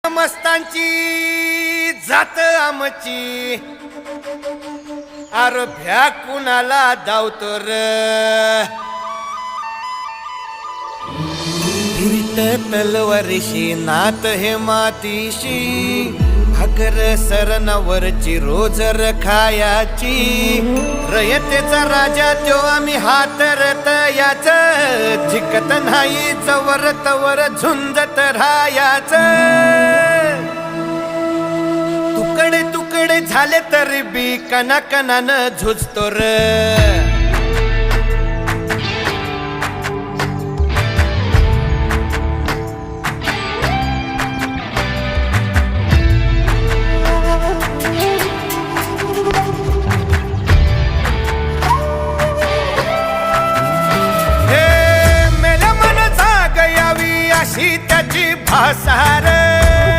मस्तांची जात आमची अरे भ्या कुणाला धावतो र फिरत तलवारीशी नात हे मातीशी भाकर सरणावरची रोज खायाची रयतेचा राजा त्यो आम्ही हातरत याच झिकत नाही चवर तवर झुंजत राहायाच तुकडे तुकडे झाले तरी बी कणाकणानं झुजतो र